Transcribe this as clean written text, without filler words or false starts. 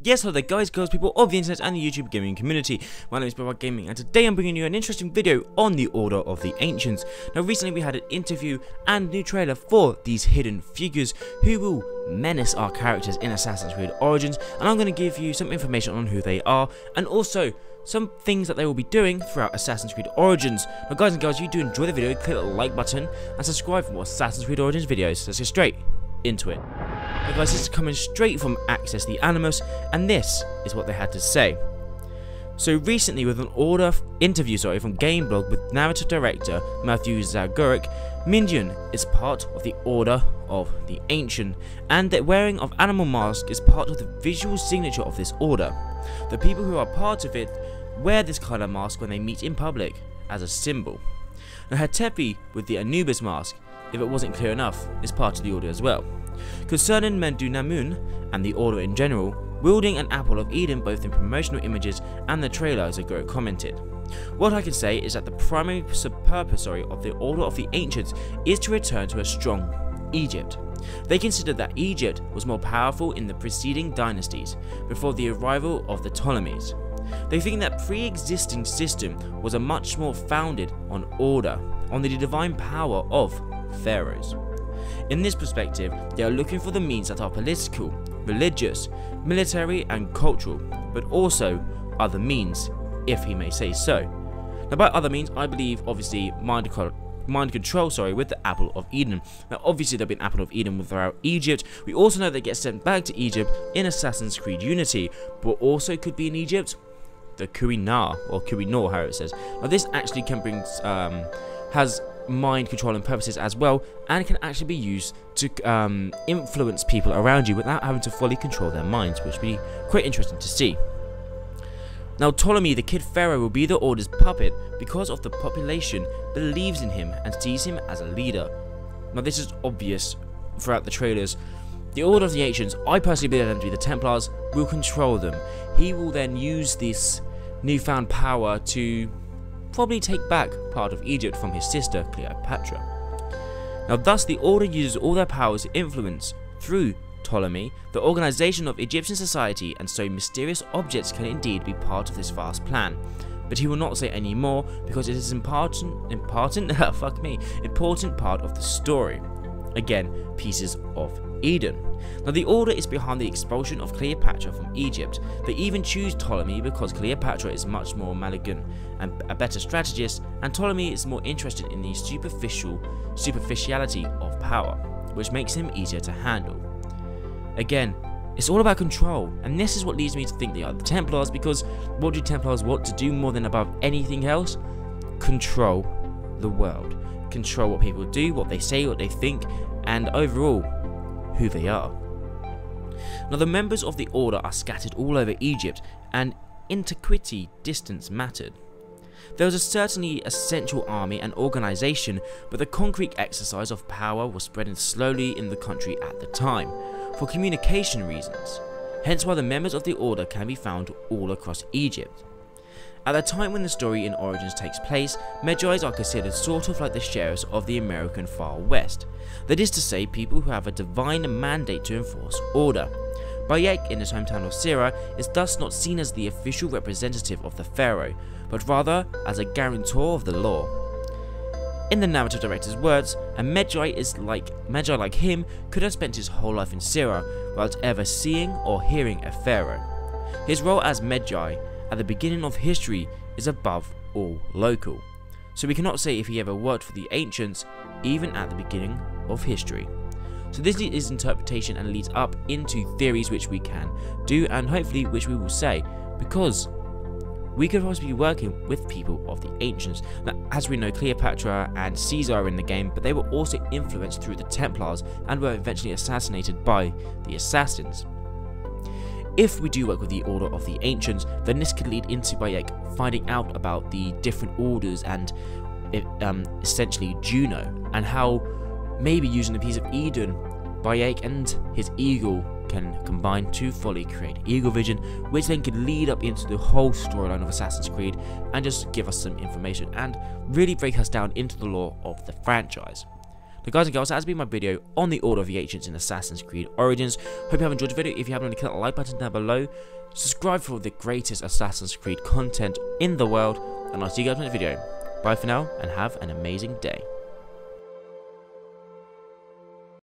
Yes, hello there guys, girls, people of the internet and the YouTube gaming community. My name is BPRGaming and today I'm bringing you an interesting video on the Order of the Ancients. Now recently we had an interview and new trailer for these hidden figures who will menace our characters in Assassin's Creed Origins, and I'm going to give you some information on who they are and also some things that they will be doing throughout Assassin's Creed Origins. Now guys and girls, if you do enjoy the video, click the like button and subscribe for more Assassin's Creed Origins videos. Let's get straight into it. Now guys, this is coming straight from Access the Animus, and this is what they had to say. So recently, with an interview from Gameblog with narrative director Matthew Zaguric, Minion is part of the Order of the Ancient, and the wearing of animal mask is part of the visual signature of this order. The people who are part of it wear this kind of mask when they meet in public as a symbol. Now Hatepi with the Anubis mask, if it wasn't clear enough, is part of the order as well. Concerning Mendunamun and the order in general, wielding an apple of Eden both in promotional images and the trailer, as Aguro commented. What I can say is that the primary purpose of the Order of the Ancients is to return to a strong Egypt. They considered that Egypt was more powerful in the preceding dynasties, before the arrival of the Ptolemies. They think that pre-existing system was a much more founded on order, on the divine power of pharaohs. In this perspective, they are looking for the means that are political, religious, military and cultural, but also other means, if he may say so. Now by other means, I believe obviously mind control with the Apple of Eden. Now obviously there'll be an Apple of Eden throughout Egypt. We also know they get sent back to Egypt in Assassin's Creed Unity, but also could be in Egypt the Kuinar, or Kuinor, how it says. Now this actually can bring has mind controlling purposes as well, and can actually be used to influence people around you without having to fully control their minds, which would be quite interesting to see. Now Ptolemy, the Kid Pharaoh, will be the Order's puppet because of the population believes in him and sees him as a leader. Now this is obvious throughout the trailers. The Order of the Ancients, I personally believe them to be the Templars, will control them. He will then use this newfound power to probably take back part of Egypt from his sister Cleopatra. Now thus the Order uses all their powers to influence, through Ptolemy, the organization of Egyptian society, and so mysterious objects can indeed be part of this vast plan. But he will not say any more because it is important part of the story. Again, pieces of Eden. Now the Order is behind the expulsion of Cleopatra from Egypt. They even choose Ptolemy because Cleopatra is much more malignant and a better strategist, and Ptolemy is more interested in the superficiality of power, which makes him easier to handle. Again, it's all about control, and this is what leads me to think they are the Templars, because what do Templars want to do more than above anything else? Control the world. Control what people do, what they say, what they think, and overall, who they are. Now the members of the Order are scattered all over Egypt, and antiquity distance mattered. There was certainly a central army and organisation, but the concrete exercise of power was spreading slowly in the country at the time, for communication reasons, hence why the members of the Order can be found all across Egypt. At the time when the story in Origins takes place, Medjais are considered sort of like the sheriffs of the American Far West. That is to say, people who have a divine mandate to enforce order. Bayek, in his hometown of Syria, is thus not seen as the official representative of the pharaoh, but rather as a guarantor of the law. In the narrative director's words, a Medjai like him could have spent his whole life in Syria without ever seeing or hearing a pharaoh. His role as Medjai at the beginning of history is above all local, so we cannot say if he ever worked for the ancients even at the beginning of history. So this is interpretation and leads up into theories which we can do, and hopefully which we will say, because we could possibly be working with people of the ancients. Now, as we know, Cleopatra and Caesar are in the game, but they were also influenced through the Templars and were eventually assassinated by the assassins. If we do work with the Order of the Ancients, then this could lead into Bayek finding out about the different orders and essentially Juno, and how maybe using the piece of Eden, Bayek and his eagle can combine to fully create Eagle Vision, which then could lead up into the whole storyline of Assassin's Creed and just give us some information and really break us down into the lore of the franchise. Now guys and girls, that has been my video on the Order of the Ancients in Assassin's Creed Origins. Hope you have enjoyed the video. If you haven't already, click that like button down below. Subscribe for the greatest Assassin's Creed content in the world, and I'll see you guys in the next video. Bye for now, and have an amazing day.